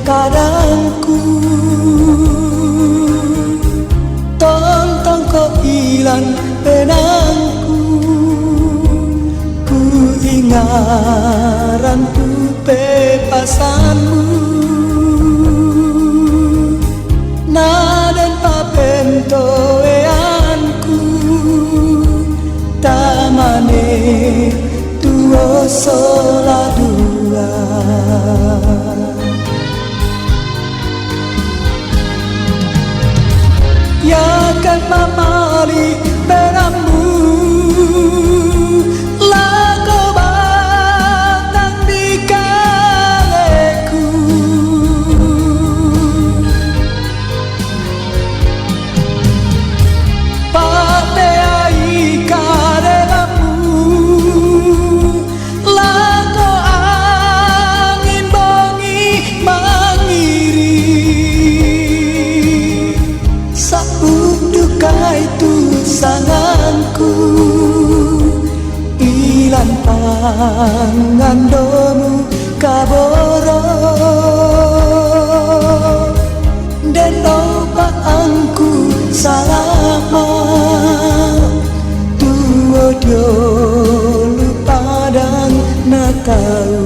kadangku tentang kehilangan benangku, ku ingaran tu bebasanmu, naden papento eanku, tamane tuo sola dua. Ya kan mamali beramu lago batang di kaleku, pate ai karelamu lago angin bongi mangiri. Duka itu sanganku ilan pangandomu kaboro dan lupa angku salama tuo dio lupa dan natau.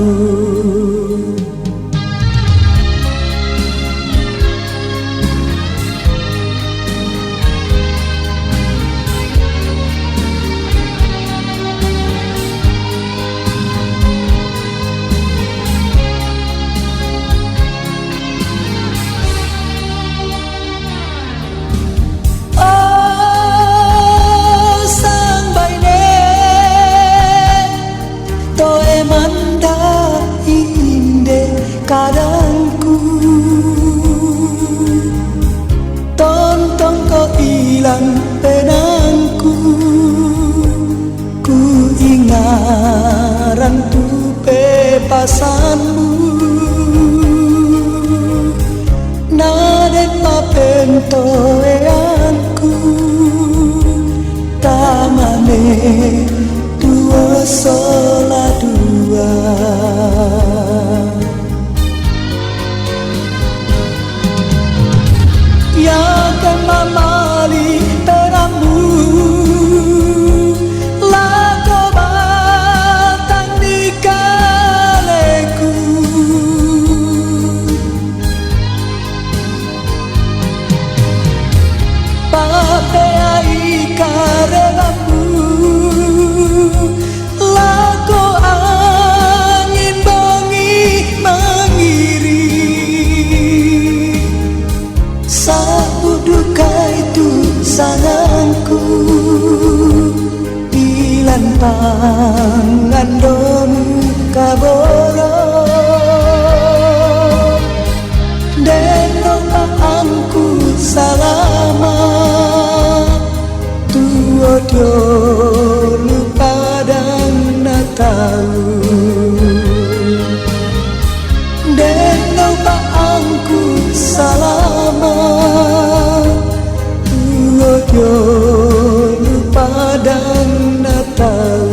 Kadangku tonton kau hilang benangku, ku ingaran tu bebasanmu, naden papento eanku, tamane dua sola dua. Ya kan mamali peramu lago batang di kaleku, pate ai karelamu lago angin bongi mengiri. Sapu duka itu sanganku ilan pangandomu kaboro den lupa angku salama tuo dio lupa dan natau, den lupa angku salama tuo lupa dan natau.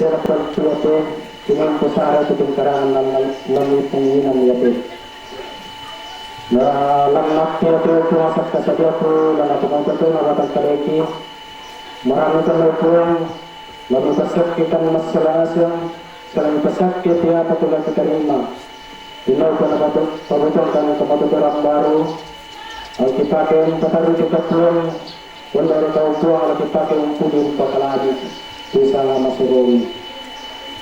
Sirapal Tuyate, Tingin Pusara, Titing Karangan Nami Penginan Yate. Langnak Tuyate, Tumasak Kasadiaku, Lanatungong Katu, Nabatang Kaleki, Marami Kalekuang, Mamipasakkitan Masalasang, Salang Pasakit Ya Patulang Kitarima, Dinaw ka na pabutong ka ng kapatuturang baro, ang kipakin patarin kitatuang, wala rin kaupuang ang kipakin ang pulin pakalagi, isa nga masurong.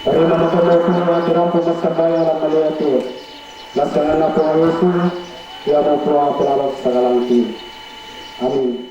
Pari na matulog ko mga tirang pumasabayan ang maliati, nasangan na po ang Yesu, kaya mo po ang palawag sa kalangki. Amin.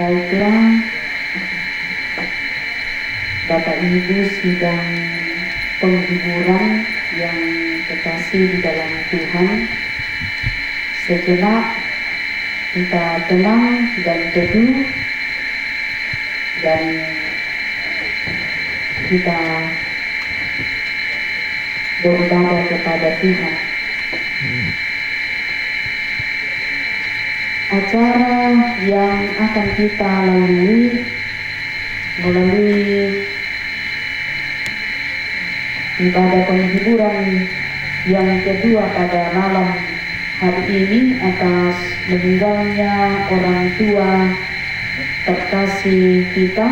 Baiklah, Bapak Ibu sidang penghiburan yang kekasih di dalam Tuhan, sejenak kita tenang dan teduh dan kita beribadah kepada Tuhan. Acara yang akan kita lalui melalui ibadah penghiburan yang kedua pada malam hari ini atas meninggalnya orang tua terkasih kita,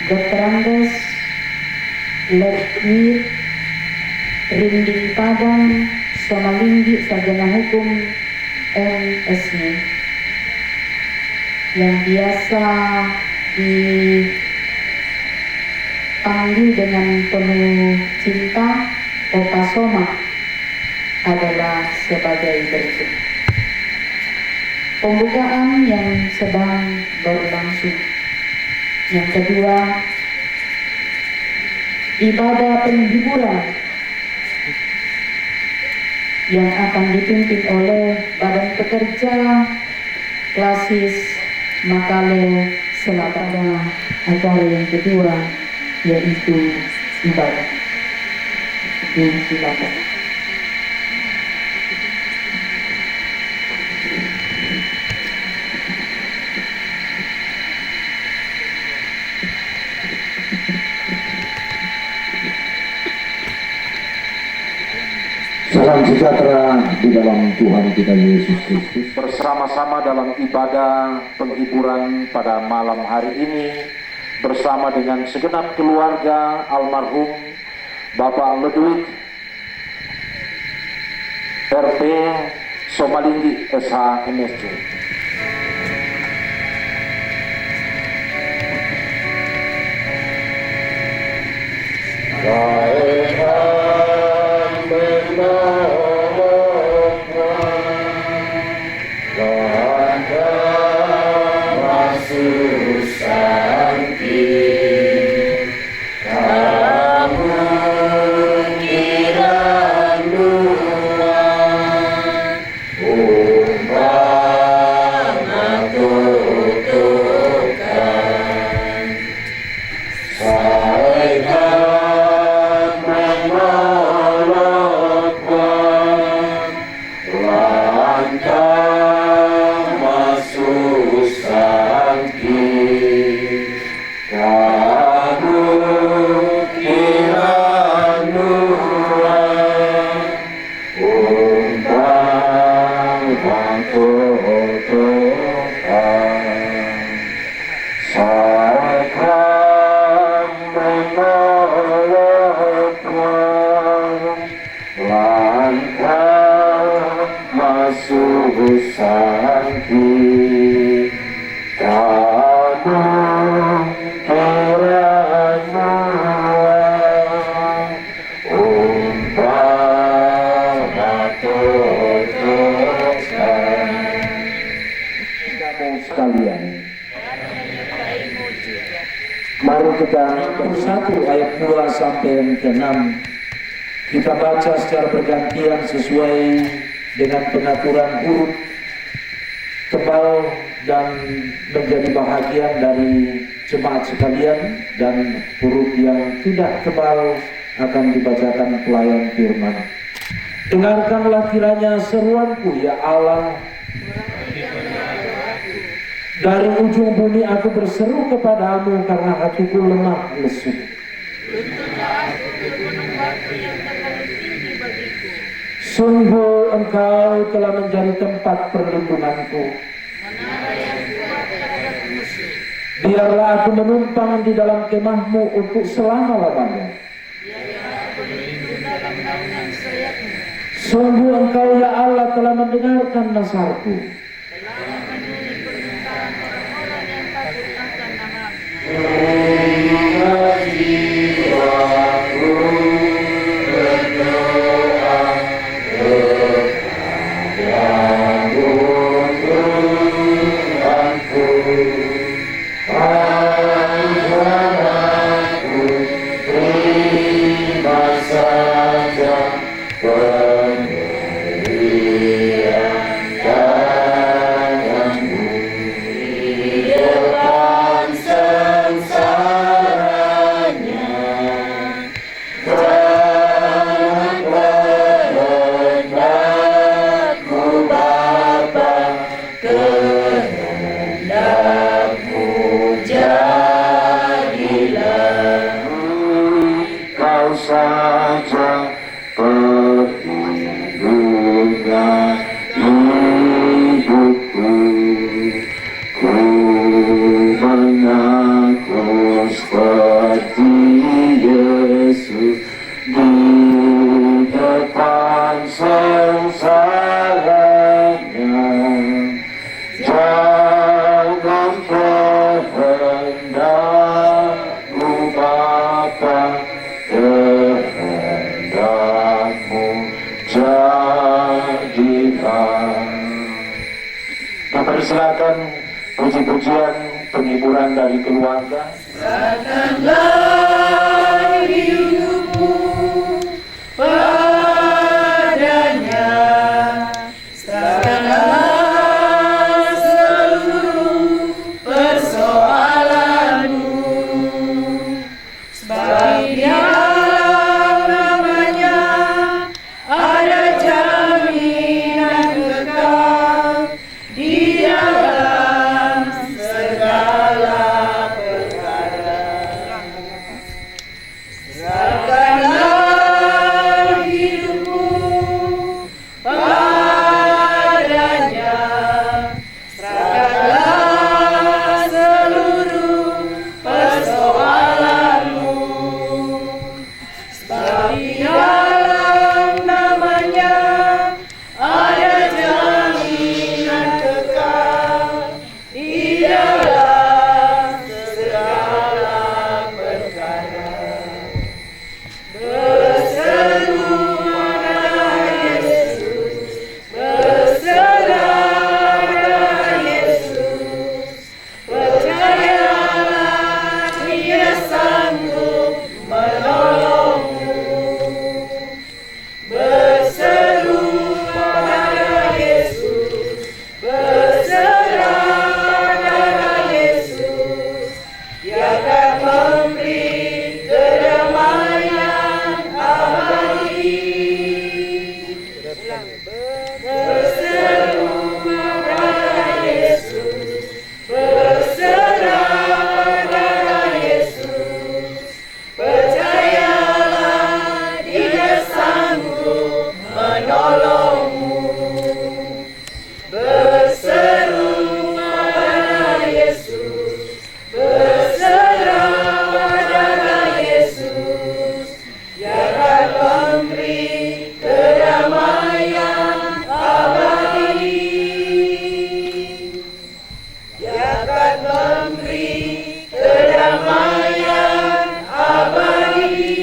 Dr. Andes Ledwir Rinding Padang Somalinggi, Sarjana Hukum MSc, yang biasa dipanggil dengan penuh cinta Opa Soma, adalah sebagai berikut. Pembukaan yang sedang berlangsung. Yang kedua, ibadah penghiburan yang akan dipimpin oleh Badan Pekerja Klasis Makale Selatan. Acara yang kedua yaitu ibadah. Silakan. Salam sejahtera di dalam Tuhan kita Yesus Kristus. Bersama-sama dalam ibadah penghiburan pada malam hari ini bersama dengan segenap keluarga almarhum Bapak Ledwir RP Somalinggi SH MSc. Mari kita bersatu ayat 2 sampai yang ke-6 kita baca secara bergantian sesuai dengan pengaturan huruf tebal dan menjadi bahagian dari jemaat sekalian, dan huruf yang tidak tebal akan dibacakan pelayan firman. Dengarkanlah kiranya seruanku ya Allah. Dari ujung bumi aku berseru kepadamu karena hatiku lemah lesu. Sungguh engkau telah menjadi tempat perlindunganku. Biarlah aku menumpang di dalam kemahmu untuk selama-lamanya. Sungguh engkau ya Allah telah mendengarkan nasarku. persilakan puji-pujian penghiburan dari keluarga. Serahkanlah hidupmu padanya, serahkanlah seluruh persoalanmu, sebab di dalam namanya ada jaminan kekal di dalam segala perkara. Serahkanlah hidupmu padanya, serahkanlah seluruh persoalanmu, sebab di dalam namanya ada jaminan kekal di dalam segala perkara. Berseru pada Yesus, berserah pada Yesus, percayalah Dia sanggup menolongmu. Berseru pada Yesus, berserah pada Yesus, Dia akan memberi kedamaian abadi. Berseru pada Yesus, berserah pada Yesus, percayalah Dia sanggup menolongmu. Berseru pada Yesus, berserah pada Yesus, Dia akan memberi kedamaian abadi. Dia akan memberi kedamaian abadi.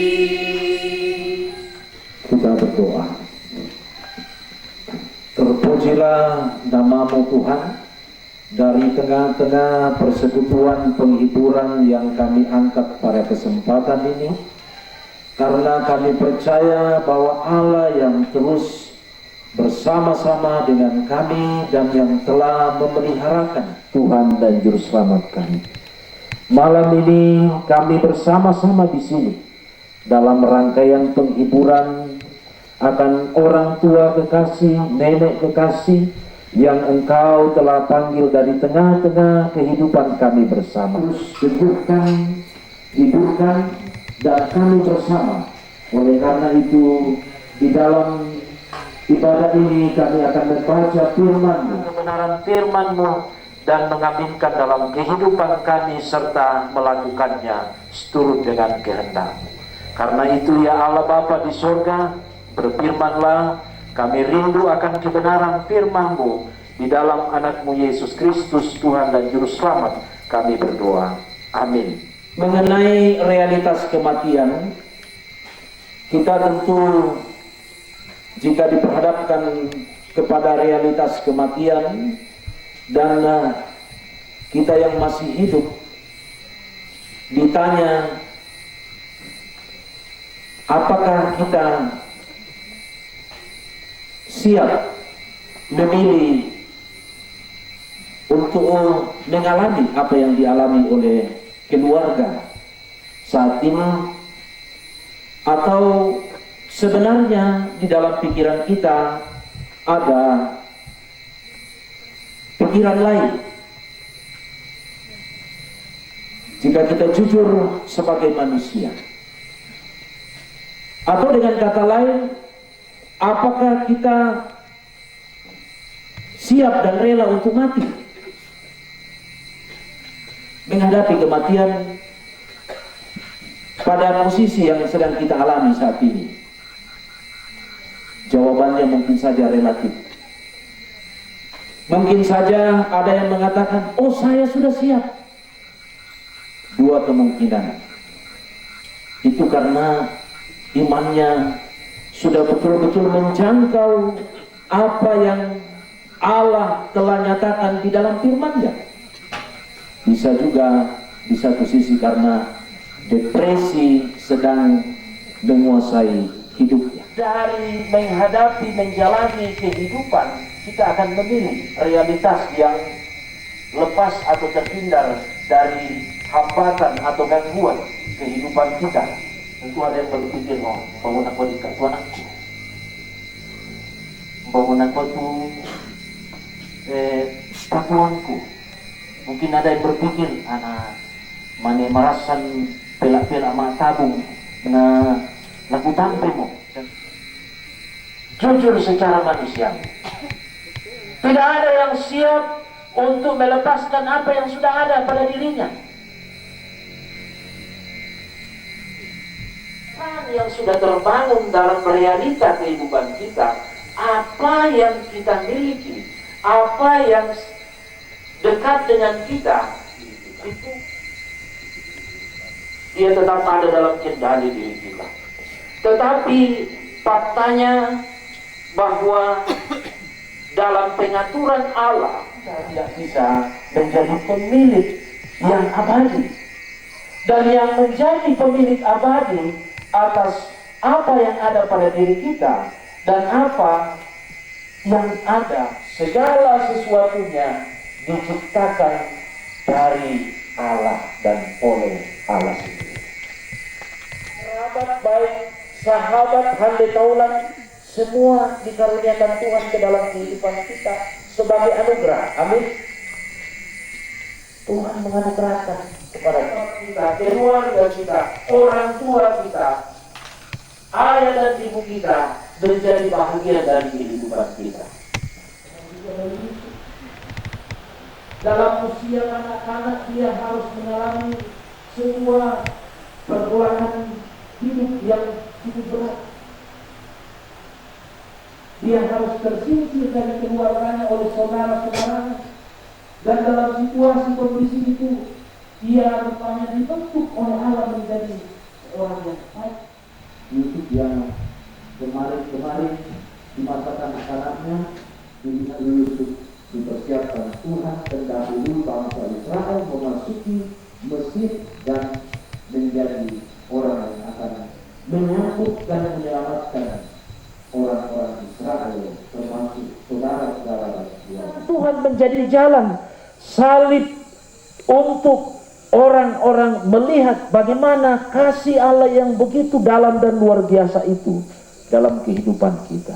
Kita berdoa. Terpujilah nama-Mu Tuhan, dari tengah-tengah persekutuan penghiburan yang kami angkat pada kesempatan ini, karena kami percaya bahwa Allah yang terus bersama-sama dengan kami dan yang telah memeliharakan Tuhan dan Juru Selamat kami. Malam ini kami bersama-sama di sini dalam rangkaian penghiburan akan orang tua kekasih, nenek kekasih yang Engkau telah panggil dari tengah-tengah kehidupan kami bersama. Terus teguhkan, hiburkan, dan kami bersama. Oleh karena itu, di dalam ibadah ini kami akan membaca firman-Mu, kebenaran firman-Mu, dan mengaminkan dalam kehidupan kami serta melakukannya seturut dengan kehendak-Mu. Karena itu ya Allah Bapa di surga, berfirmanlah, kami rindu akan kebenaran firman-Mu. Di dalam anak-Mu Yesus Kristus, Tuhan dan Juru Selamat, kami berdoa. Amin. Mengenai realitas kematian, kita tentu jika diperhadapkan kepada realitas kematian dan kita yang masih hidup ditanya apakah kita siap memilih untuk mengalami apa yang dialami oleh keluarga saat ini, atau sebenarnya di dalam pikiran kita ada pikiran lain. Jika kita jujur sebagai manusia, atau dengan kata lain, apakah kita siap dan rela untuk mati menghadapi kematian pada posisi yang sedang kita alami saat ini? Jawabannya mungkin saja relatif. Mungkin saja ada yang mengatakan, oh saya sudah siap. Dua kemungkinan. Itu karena imannya sudah betul-betul menjangkau apa yang Allah telah nyatakan di dalam firman-Nya. Bisa juga di satu sisi karena depresi sedang menguasai hidupnya. Dari menghadapi, menjalani kehidupan, kita akan memilih realitas yang lepas atau terhindar dari hambatan atau gangguan kehidupan kita. Tentu ada yang berpikir, oh, bangun aku di kartu anakku, bangun aku itu patuanku. Mungkin ada yang berpikir, anak mana merasan pelak-pelak mak tabung na laku tampe mo. Jujur secara manusia, tidak ada yang siap untuk melepaskan apa yang sudah ada pada dirinya. Yang sudah terbangun dalam realita kehidupan kita, apa yang kita miliki, apa yang dekat dengan kita, itu dia tetap ada dalam kendali diri kita. Tetapi faktanya bahwa dalam pengaturan Allah, kita tidak bisa menjadi pemilik yang abadi. Dan yang menjadi pemilik abadi atas apa yang ada pada diri kita dan apa yang ada, segala sesuatunya diciptakan dari Allah dan oleh Allah sendiri. Sahabat baik, sahabat hande taulan, semua dikaruniakan Tuhan ke dalam kehidupan kita sebagai anugerah. Amin. Tuhan menganugerahkan kepada kita, keluarga kita, orang tua kita, ayah dan ibu kita menjadi bahagia dari kehidupan kita. Dalam usia anak-anak dia harus mengalami sebuah pergolakan hidup yang cukup berat. Dia harus tersingkir dari keluarganya oleh saudara-saudaranya. Dan dalam situasi kondisi itu, dia rupanya dibentuk oleh Allah menjadi orang yang baik. Yusuf yang kemarin di masa kanak-kanaknya, dilihat Yusuf dipersiapkan Tuhan terdahulu bangsa Israel memasuki Mesir dan menjadi orang yang akan menyambut dan menyelamatkan orang-orang Israel, termasuk saudara-saudara. Tuhan menjadi jalan salib untuk orang-orang melihat bagaimana kasih Allah yang begitu dalam dan luar biasa itu dalam kehidupan kita.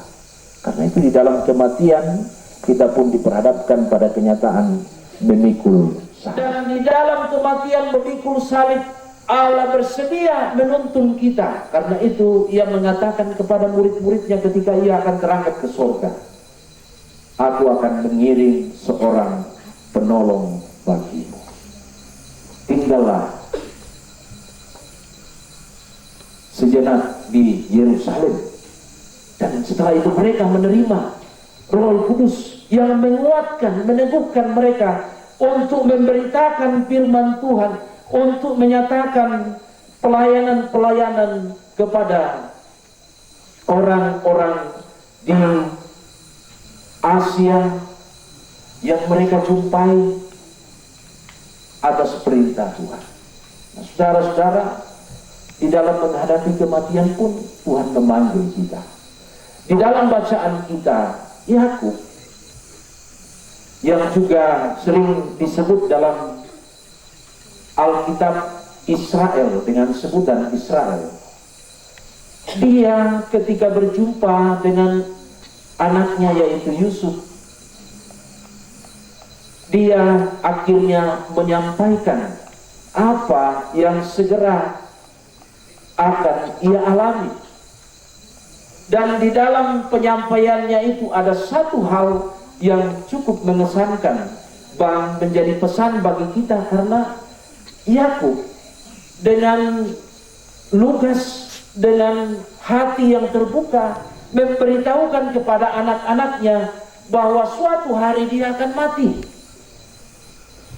Karena itu di dalam kematian kita pun diperhadapkan pada kenyataan memikul salib. Dan di dalam kematian memikul salib, Allah bersedia menuntun kita. Karena itu ia mengatakan kepada murid-muridnya ketika ia akan terangkat ke surga, aku akan mengirim seorang penolong bagimu. Tinggallah sejenak di Yerusalem. Dan setelah itu mereka menerima Roh Kudus yang menguatkan, meneguhkan mereka untuk memberitakan firman Tuhan, untuk menyatakan pelayanan-pelayanan kepada orang-orang di Asia yang mereka jumpai atas perintah Tuhan. Nah, saudara-saudara, di dalam menghadapi kematian pun Tuhan memanggil kita. Di dalam bacaan kita, Yakub yang juga sering disebut dalam Alkitab Israel dengan sebutan Israel, dia ketika berjumpa dengan anaknya yaitu Yusuf, dia akhirnya menyampaikan apa yang segera akan ia alami. Dan di dalam penyampaiannya itu ada satu hal yang cukup mengesankan dan menjadi pesan bagi kita, karena Yakub dengan lugas, dengan hati yang terbuka memberitahukan kepada anak-anaknya bahwa suatu hari dia akan mati.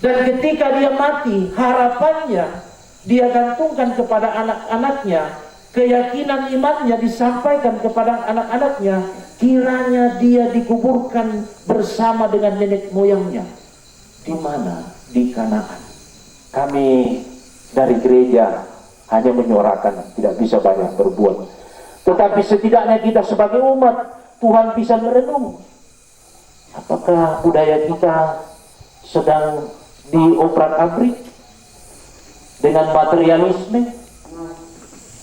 Dan ketika dia mati, harapannya dia gantungkan kepada anak-anaknya keyakinan imannya disampaikan kepada anak-anaknya, kiranya dia dikuburkan bersama dengan nenek moyangnya. Di mana? Di Kanaan. Kami dari gereja hanya menyuarakan, tidak bisa banyak berbuat. Tetapi setidaknya kita sebagai umat Tuhan bisa merenung. Apakah budaya kita sedang diobrak-abrik dengan materialisme?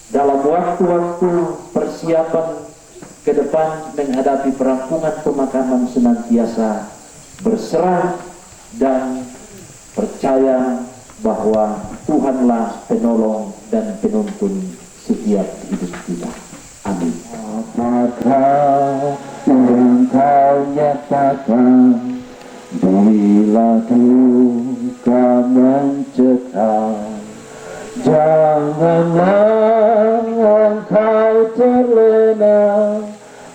Dalam waktu-waktu persiapan ke depan menghadapi perampungan pemakaman, senantiasa berserah dan percaya bahwa Tuhanlah penolong dan penuntun setiap hidup kita. Amin. Apakah yang kau nyatakan bila duka mencekam? Janganlah engkau terlena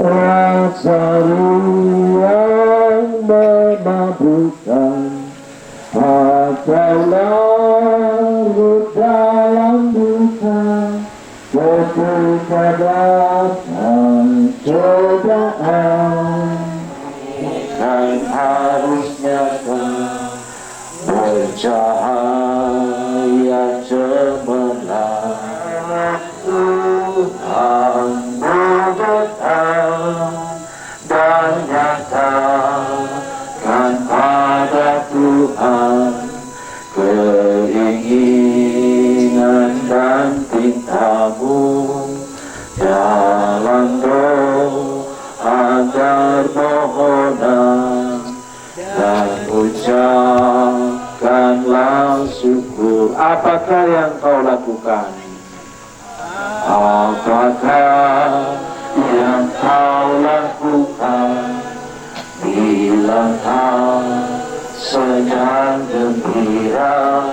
rasa yang memabukkan, atau larut dalam duka ketika datang cobaan. Kan harusnya kau bercahaya cemerlang, Tuhan datang dan nyatakan pada Tuhan keinginan dan cintamu dalam doa permohonan, dan ucapkanlah syukur. Apakah yang kau lakukan? Apakah yang kau lakukan bila kau sedang gembira?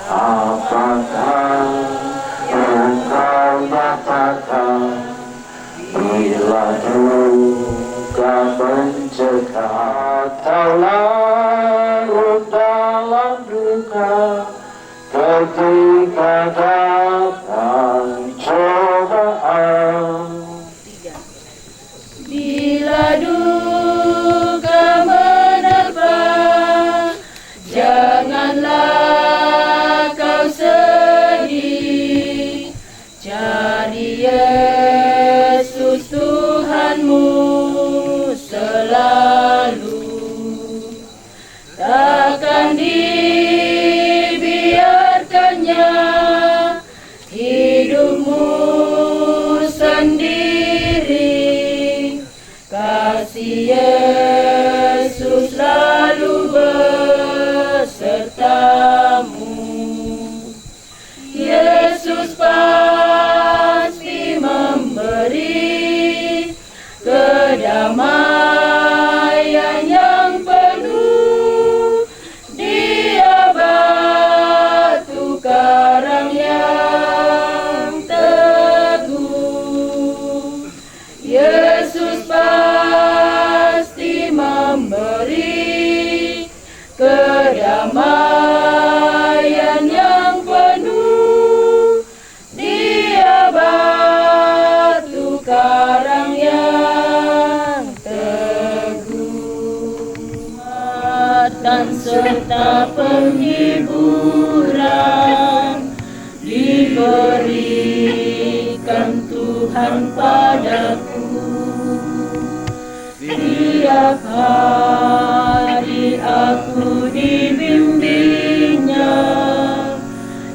Apakah engkau nyatakan bila duka mencekam, atau larut dalam duka ketika datang cobaan? Bila duka menerpa, janganlah kau sedih. Cari Yesus Tuhanmu selalu, takkan dibiarkannya hidupmu sendiri. Kasih Yesus selalu besertamu. Yesus pasti memberi kedamaian yang penuh. Dia batu karang yang teguh. Yesus pasti memberi kedamaian yang penuh. Dia batu karang yang teguh. Dan serta penghiburan diberikan Tuhan padaku. Tiap hari aku dibimbingnya,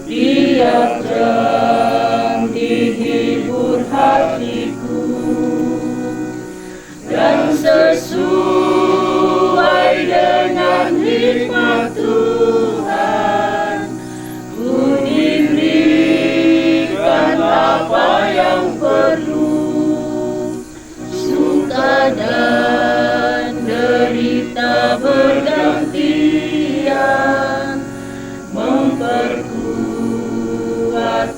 tiap jam dihibur hatiku, dan sesuai dengan hikmat Tuhan ku diberikan apa yang perlu. Suka dan derita bergantian memperkuat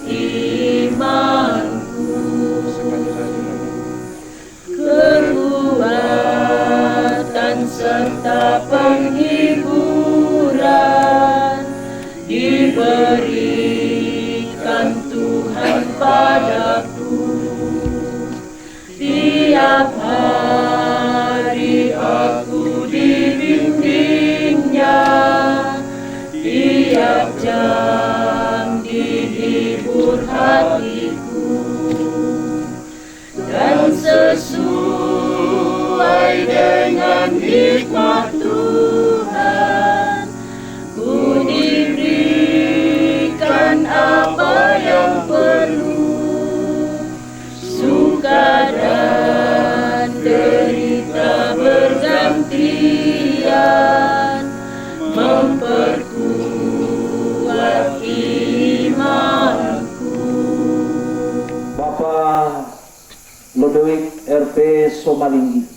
Pendewik RT Somalinggi.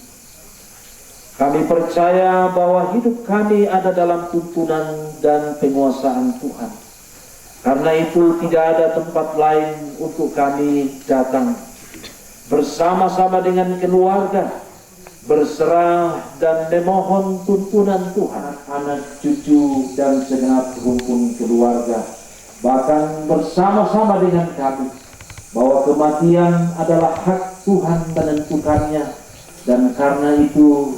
Kami percaya bahwa hidup kami ada dalam tuntunan dan penguasaan Tuhan. Karena itu tidak ada tempat lain untuk kami datang. Bersama-sama dengan keluarga, berserah dan memohon tuntunan Tuhan. Anak, cucu, dan segenap rumpun keluarga. Bahkan bersama-sama dengan kami. Bahwa kematian adalah hak Tuhan menentukannya. Dan karena itu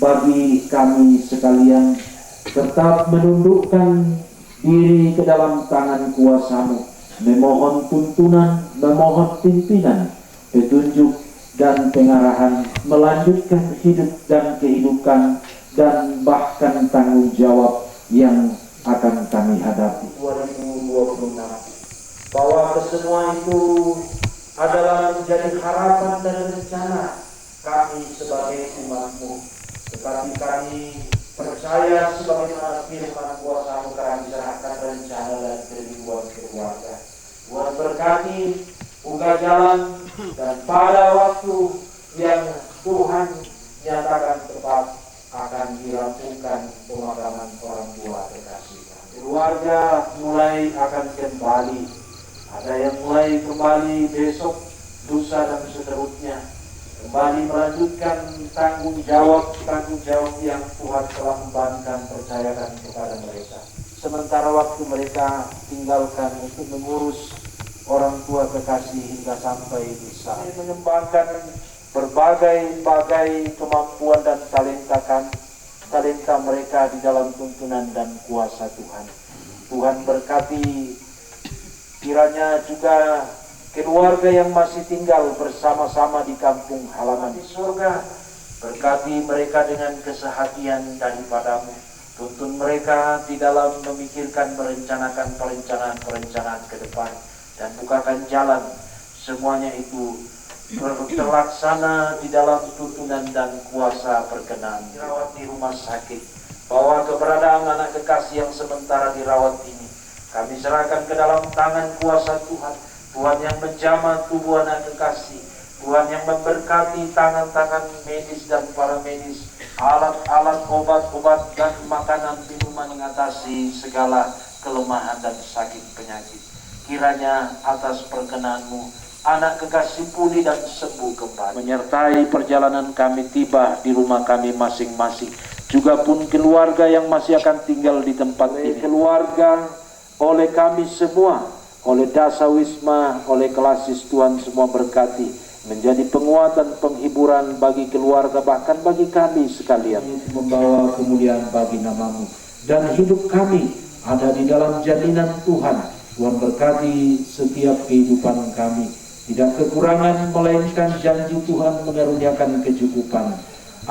bagi kami sekalian tetap menundukkan diri ke dalam tangan kuasa-Mu, memohon tuntunan, memohon pimpinan, petunjuk dan pengarahan, melanjutkan hidup dan kehidupan dan bahkan tanggung jawab yang akan kami hadapi 2026. Bahwa kesemua itu adalah menjadi harapan dan rencana kami sebagai umat-Mu. Tetapi kami percaya sebagaimana firman kuasa-Mu kami serahkan rencana dan kehidupan keluarga. Tuhan berkati, buka jalan, dan pada waktu yang Tuhan nyatakan tepat akan dirampungkan pemakaman orang tua terkasih. Keluarga mulai akan kembali. Ada yang mulai kembali besok, lusa dan seterusnya. Kembali melanjutkan tanggung jawab yang Tuhan telah membebankan, percayakan kepada mereka. Sementara waktu mereka tinggalkan untuk mengurus orang tua kekasih hingga sampai besar. Mengembangkan berbagai kemampuan dan talenta mereka di dalam tuntunan dan kuasa Tuhan. Tuhan berkati kiranya juga keluarga yang masih tinggal bersama-sama di kampung halaman di surga, berkati mereka dengan kesehatian daripada-Mu. Tuntun mereka di dalam memikirkan merencanakan perencanaan ke depan dan bukakan jalan. Semuanya itu terlaksana di dalam tuntunan dan kuasa berkenan. Dirawat di rumah sakit, bahwa keberadaan anak kekasih yang sementara dirawat ini kami serahkan ke dalam tangan kuasa Tuhan. Tuhan yang menjamah tubuh anak kekasih, Tuhan yang memberkati tangan-tangan medis dan para medis, alat-alat, obat-obat dan makanan minuman mengatasi segala kelemahan dan sakit penyakit. Kiranya atas perkenan-Mu, anak kekasih pulih dan sembuh kembali. Menyertai perjalanan kami tiba di rumah kami masing-masing. Juga pun keluarga yang masih akan tinggal di tempat ini. Keluarga oleh kami semua, oleh Dasa Wisma, oleh Kelasis, Tuhan semua berkati, menjadi penguatan, penghiburan bagi keluarga, bahkan bagi kami sekalian. Membawa kemuliaan bagi nama-Mu. Dan hidup kami ada di dalam jaminan Tuhan. Tuhan berkati setiap kehidupan kami. Tidak kekurangan, melainkan janji Tuhan mengaruniakan kecukupan.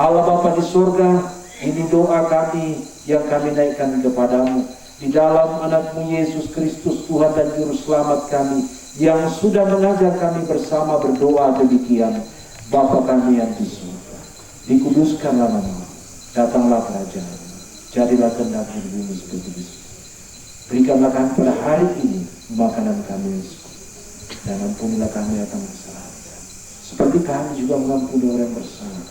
Allah Bapa di surga, ini doa kami yang kami naikkan kepadamu. Di dalam anak-Mu Yesus Kristus, Tuhan dan Juru Selamat kami, yang sudah mengajar kami bersama berdoa demikian. Bapa kami yang di surga, dikuduskanlah nama-Mu, datanglah kerajaan-Mu, jadilah kehendak-Mu di bumi seperti di surga. Berikanlah kami pada hari ini makanan kami yang cukup, dan ampunilah kami akan kesalahan kami, seperti kami juga mengampuni orang yang bersalah.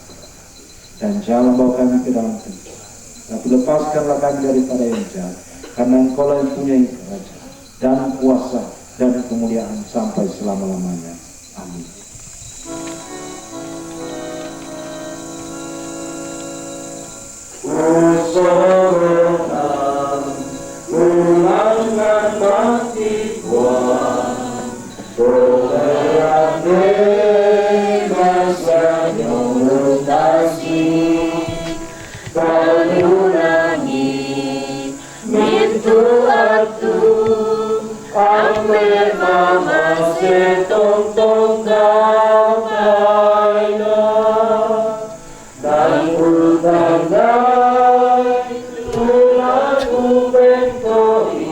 Dan jangan bawa kami ke dalam pencobaan, tapi lepaskanlah kami daripada yang jahat. Karena Engkau yang punya kerajaan dan kuasa dan kemuliaan sampai selama-lamanya. Amin. Ulangkan bakti Tuhan, bergerak bebas dan kasih, penunangi mintu atu, ambil mama setong-tong kapaina, dan ulangkan tulaku bentoi,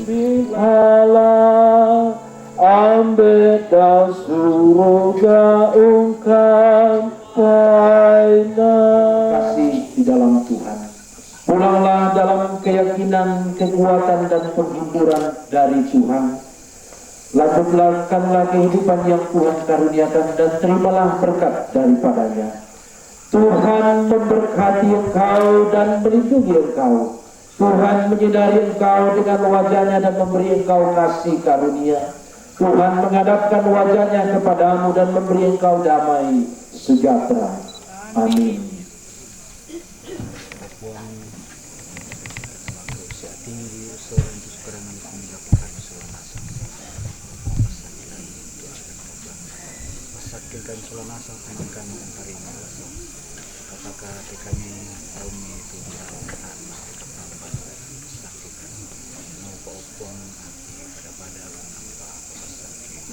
bihala ambil dah surga ungkap paina. Kasih di dalam Tuhan. Pulanglah dalam keyakinan, kekuatan dan penghiburan dari Tuhan. Lanjutkanlah kehidupan yang Tuhan karuniakan dan terimalah berkat daripadanya. Tuhan memberkati engkau dan melindungi engkau. Tuhan menyinari engkau dengan wajahnya dan memberi engkau kasih karunia. Tuhan menghadapkan wajahnya kepadamu dan memberi engkau damai sejahtera. Amin. Sakilkan sulanasa tangan antari nasa apakah kami tahun itu anak sakilkan mau paupon hati pada nampak apa sakit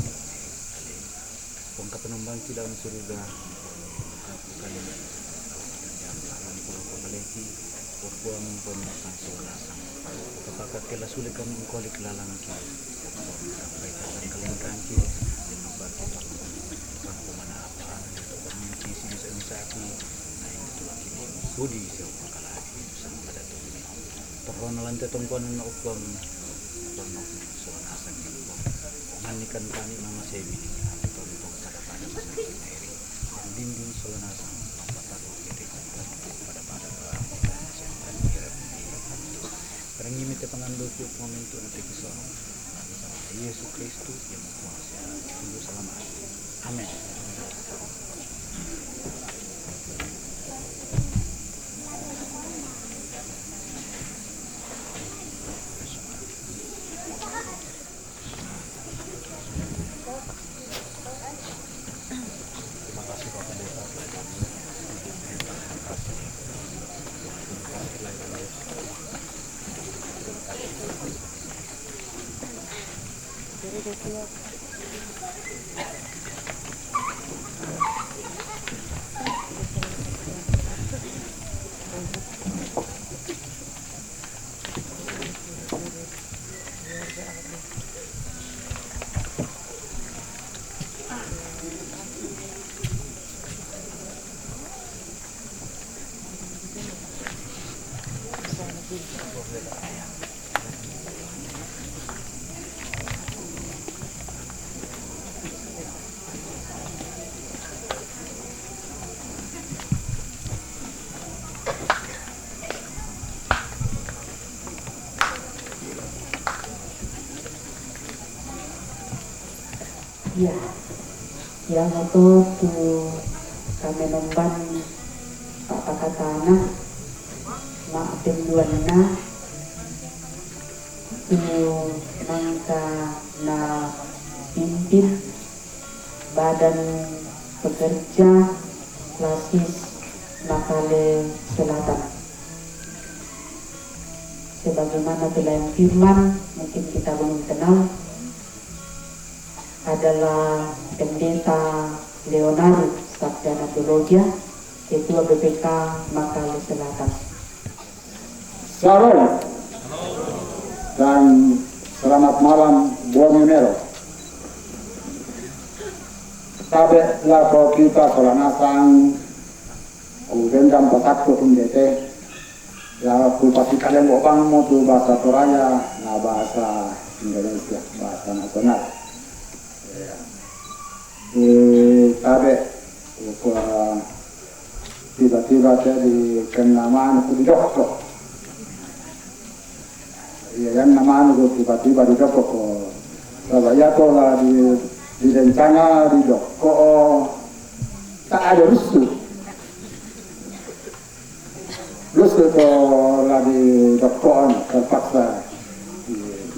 pongka penumbang dalam surga aku kali yang alam pulau lagi paupon penumbang sulanasa apakah kela sulit kami kolik lalang kita sampai dalam kalian kaki budi siapa kalagi sang pada tuh tokoh lantai tongkon na upang pernah suara asal gitu manikan kami nama saya ini atau untuk pada masing airi yang dinding suara asal lompat taruh kiri pada yang kira karena ini te pengandung momentu nanti kisah sama Yesus Kristus yang berkuasa tunggu selama amin. Ya, yang itu tu kami nomban apa katana maafin duana tu mangka na pimpin badan pekerja klasis Makale Selatan. Sebagaimana telah yang firman mungkin kita belum kenal adalah Pendeta Leonardo Sabdana Teologia, Ketua BPK Makale Selatan. Shalom dan selamat malam Borneo. Tabe lako kita solanasang gendam patakku pendete ya kupati kalian bopang mutu bahasa Toraya na bahasa Indonesia bahasa nasional. Tabe tiba-tiba saya dikenamaan aku di dokter. Ya yang nama aku tiba-tiba di dokter kok. Saya tuh lah di rencana di dokter tak ada rusuh. Rusuh tuh lah di dokter terpaksa.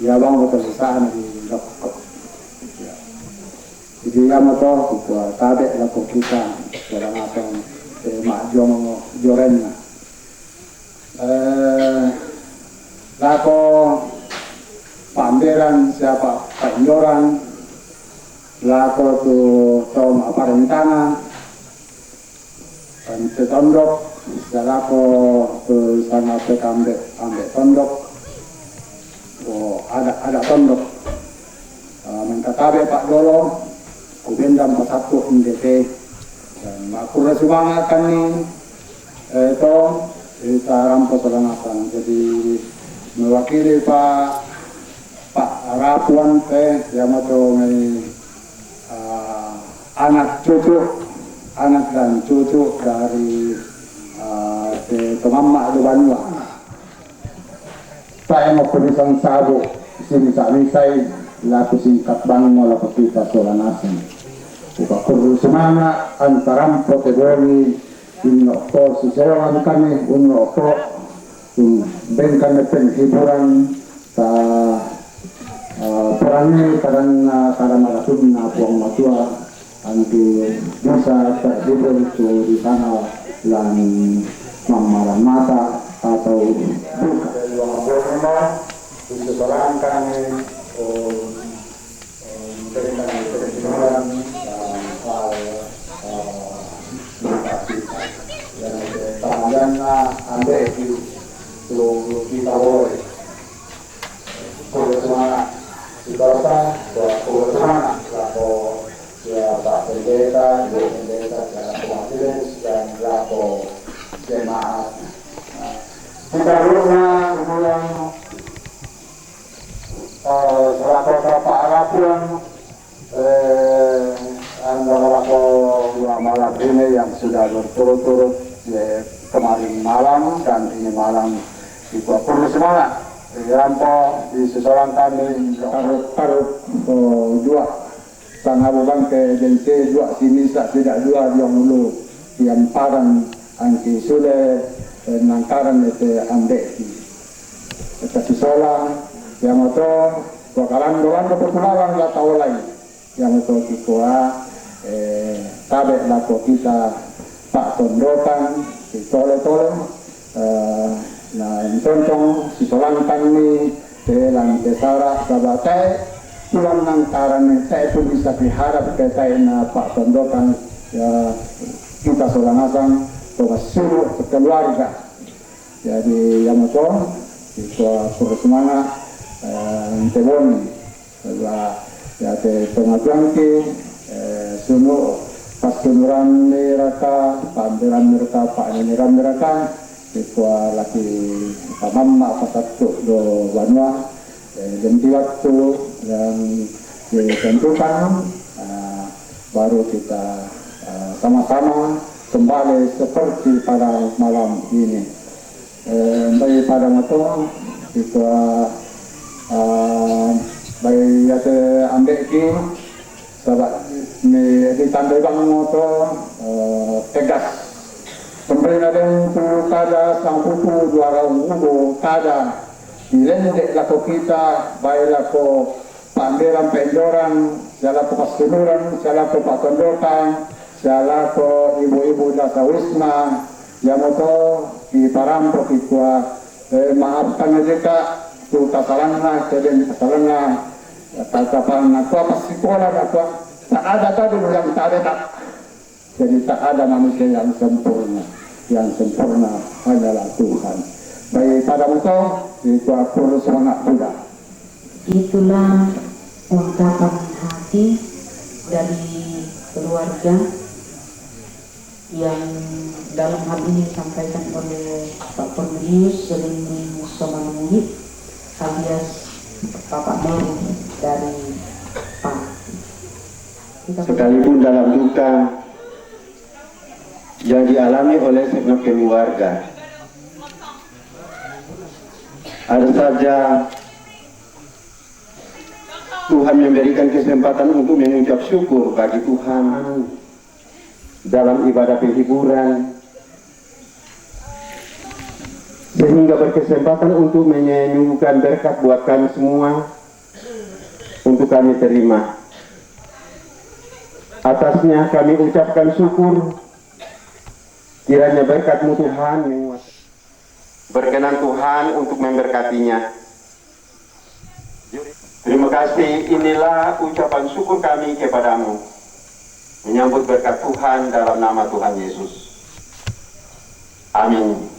Ya bang betul sana di dokter. Jadi yang itu kita tabe laku kita orang apa mak jong jorennya. Laku pameran siapa penjoran, laku tu tom apa rencana, tondok, laku tu sana ambek tondok, ada tondok. Minta tabe Pak Dolo. Kubendam pasatu MDT dan makura semangat kami itu kita rampas selangatan jadi mewakili Pak rapuan teh yang mau ngai anak dan cucu dari pemama Banua. Saya mau penisang sabu sini misai laku singkat bang mola kita Solanasan. Buka perlu semangat antaram poteboni inno ko seseorang kami unno ko ben kami penghiburan ta perangi karena maratun na puang matua antu bisa terhibur di sana dan mamaran mata atau buka seseorang kami berikan perhiburan dan ambil itu kita boleh semangat kita semangat lapo ya Pak Pendeta dalam pemakaman dan lapo jemaat kita rumah yang Bapak Arabian lapo malam ini yang sudah berturut-turut kemarin malam dan ini malam juga perlu semangat rampo di seseorang kami taruh dua tanah bulan ke jense dua sini tidak dua yang dulu yang parang angki sudah nangkaran itu ambek kita seseorang yang itu bakalan doang keperluan nggak tahu lagi yang itu kikua tabe laku kita Pak Tondokan tole nah contoh si solang kami telang tesara sabatai pulang nangkaran saya pun bisa diharap kita na Pak Tondokan ya kita Solangasan bahwa seluruh keluarga jadi yang itu suruh semangat tebon bahwa ya pengajuan ki sunu pas kenuran mereka panderan mereka pak neneran mereka itu lagi pamama pasatu do Banua dan di waktu yang ditentukan baru kita sama-sama kembali seperti pada malam ini bagi pada moto itu bagi ambil ki sahabat ditandai bang moto tegas pemerintah yang kada sang putu dua ugo kada dilendek lako kita baik lako panderan pendoran siala ko pasuluran siala ko patondokan siala ko ibu-ibu dasa wisma yang moto di parampok ikua maafkan aja tu tasalanna keden tasalanna tatapan aku apa sekolah aku tak ada tadi yang tak ada jadi tak ada manusia yang sempurna hanyalah Tuhan. Baik pada muka itu aku semangat Buddha. Itulah ungkapan hati dari keluarga yang dalam hal ini disampaikan oleh Pak Cornelius Selinding Somanmuhid alias Bapak Meru dari Pak. Sekalipun dalam duka yang dialami oleh segenap keluarga, ada saja Tuhan memberikan kesempatan untuk mengucap syukur bagi Tuhan dalam ibadah penghiburan, sehingga berkesempatan untuk menyanyikan berkat buat kami semua untuk kami terima. Atasnya kami ucapkan syukur, kiranya berkat-Mu Tuhan berkenan Tuhan untuk memberkatinya. Terima kasih, inilah ucapan syukur kami kepadamu, menyambut berkat Tuhan dalam nama Tuhan Yesus. Amin.